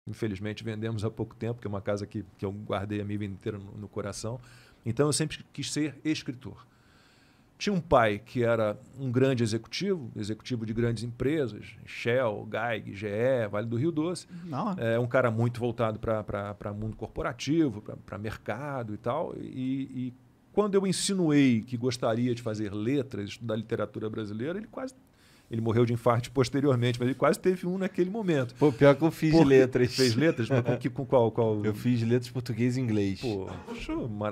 infelizmente vendemos há pouco tempo, que é uma casa que eu guardei a minha vida inteira no coração. Então eu sempre quis ser escritor. Tinha um pai que era um grande executivo de grandes empresas, Shell, GEG, GE, Vale do Rio Doce. É um cara muito voltado para mundo corporativo, para mercado e tal. E quando eu insinuei que gostaria de fazer letras, estudar literatura brasileira, ele morreu de infarto posteriormente, mas ele quase teve um naquele momento. Pô, pior que eu fiz letras. Fez letras? Mas com qual? Eu fiz letras português e inglês. Pô,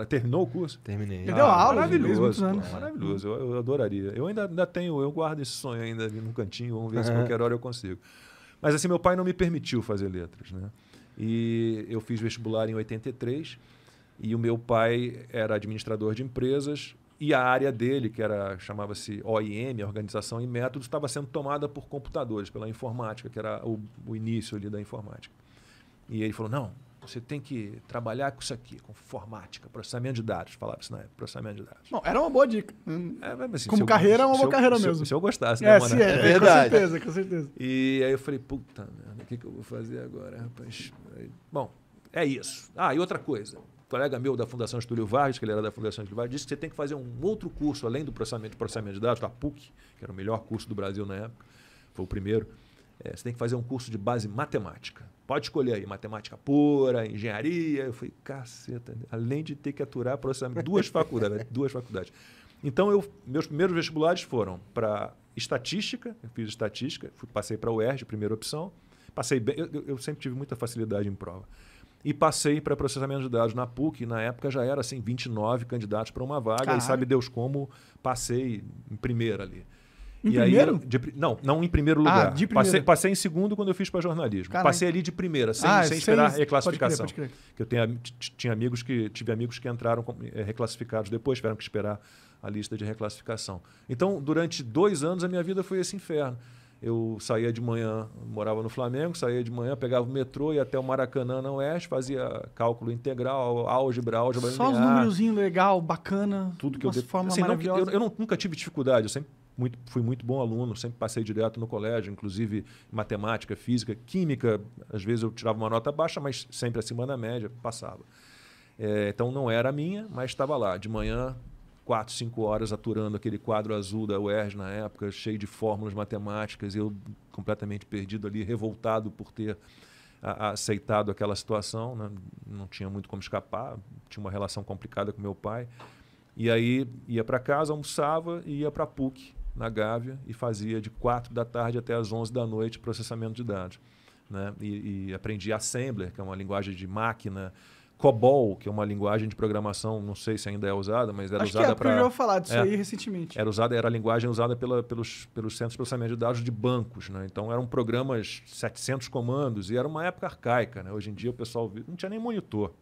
terminou o curso? Terminei. Ele deu aula, maravilhoso, anos. Maravilhoso. Eu adoraria. Eu ainda tenho, eu guardo esse sonho ainda ali no cantinho, vamos ver se qualquer hora eu consigo. Mas assim, meu pai não me permitiu fazer letras, né? E eu fiz vestibular em 83 e o meu pai era administrador de empresas. E a área dele, que chamava-se OIM, Organização e Métodos, estava sendo tomada por computadores, pela informática, que era o início ali da informática. E ele falou, não, você tem que trabalhar com isso aqui, com informática, processamento de dados. Falava isso na época, processamento de dados. Bom, era uma boa dica. Assim, como carreira, é uma boa carreira mesmo. Se eu gostasse, né, mano? É verdade. Com certeza. E aí eu falei, puta merda, o que eu vou fazer agora, rapaz? Bom, é isso. E outra coisa. Colega meu da Fundação Getúlio Vargas, que ele era da Fundação Getúlio Vargas, disse que você tem que fazer um outro curso, além do processamento de dados, da PUC, que era o melhor curso do Brasil na época, foi o primeiro. Você tem que fazer um curso de base matemática. Pode escolher aí, matemática pura, engenharia. Eu falei, caceta, além de ter que aturar processamento, duas faculdades. Então, meus primeiros vestibulares foram para estatística, eu fiz estatística, passei para a UERJ, primeira opção. Passei bem, eu sempre tive muita facilidade em prova. E passei para processamento de dados na PUC, na época já era assim, 29 candidatos para uma vaga, Caralho. E sabe Deus como passei em primeira ali. Em primeiro? Não em primeiro lugar. De primeiro. Passei em segundo quando eu fiz para jornalismo. Caralho. Passei ali de primeira, sem esperar reclassificação. Pode crer. Que eu tive amigos que entraram reclassificados depois, tiveram que esperar a lista de reclassificação. Então, durante 2 anos, a minha vida foi esse inferno. Eu saía de manhã, morava no Flamengo, saía de manhã, pegava o metrô, ia até o Maracanã, na Oeste, fazia cálculo integral, álgebra Só os linear. númerozinhos legal, bacana, Tudo que forma assim, maravilhosa. Eu nunca tive dificuldade, eu sempre fui muito bom aluno, sempre passei direto no colégio, inclusive matemática, física, química, às vezes eu tirava uma nota baixa, mas sempre acima da média, passava. Então não era a minha, mas estava lá, de manhã, 4, 5 horas aturando aquele quadro azul da UERJ na época, cheio de fórmulas matemáticas, eu completamente perdido ali, revoltado por ter aceitado aquela situação, né? Não tinha muito como escapar, tinha uma relação complicada com meu pai. E aí ia para casa, almoçava e ia para a PUC, na Gávea, e fazia de 4 da tarde até as 11 da noite processamento de dados, né? E aprendi Assembler, que é uma linguagem de máquina, COBOL, que é uma linguagem de programação, não sei se ainda é usada, mas era usada para... Acho que eu já falar disso aí recentemente. Era a linguagem usada pelos centros de processamento de dados de bancos, né? Então eram programas 700 comandos e era uma época arcaica, né? Hoje em dia o pessoal não tinha nem monitor.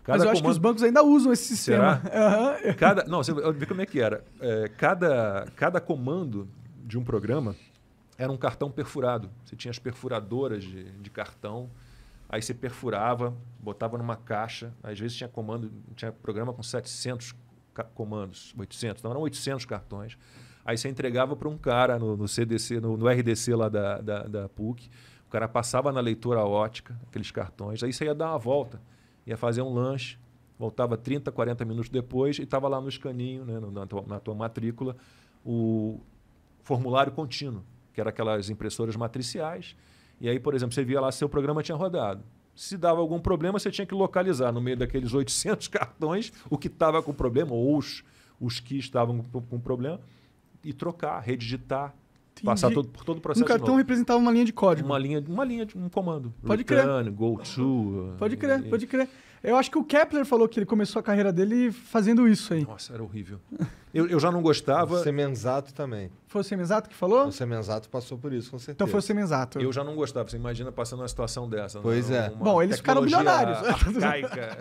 Mas eu acho que os bancos ainda usam esse sistema. Será? Não, você vê como é que era. Cada comando de um programa era um cartão perfurado. Você tinha as perfuradoras de cartão. Aí você perfurava, botava numa caixa. Às vezes tinha programa com 700 comandos, 800. Então eram 800 cartões. Aí você entregava para um cara no CDC, no RDC lá da PUC. O cara passava na leitora ótica, aqueles cartões. Aí você ia dar uma volta, ia fazer um lanche, voltava 30, 40 minutos depois e estava lá no escaninho, né, na tua matrícula, o formulário contínuo, que era aquelas impressoras matriciais. E aí, por exemplo, você via lá se seu programa tinha rodado. Se dava algum problema, você tinha que localizar no meio daqueles 800 cartões o que estava com problema, ou os que estavam com problema, e trocar, redigitar, passar por todo o processo. Um cartão representava uma linha de código. Uma linha de um comando. Pode Return, crer. Go to. Pode crer. Eu acho que o Kepler falou que ele começou a carreira dele fazendo isso aí. Nossa, era horrível. Eu já não gostava. O Semenzato também. Foi o Semenzato que falou? O Semenzato passou por isso, com certeza. Então foi o Semenzato. Eu já não gostava. Você imagina passando uma situação dessa. Pois é. Bom, eles ficaram bilionários. Arcaica.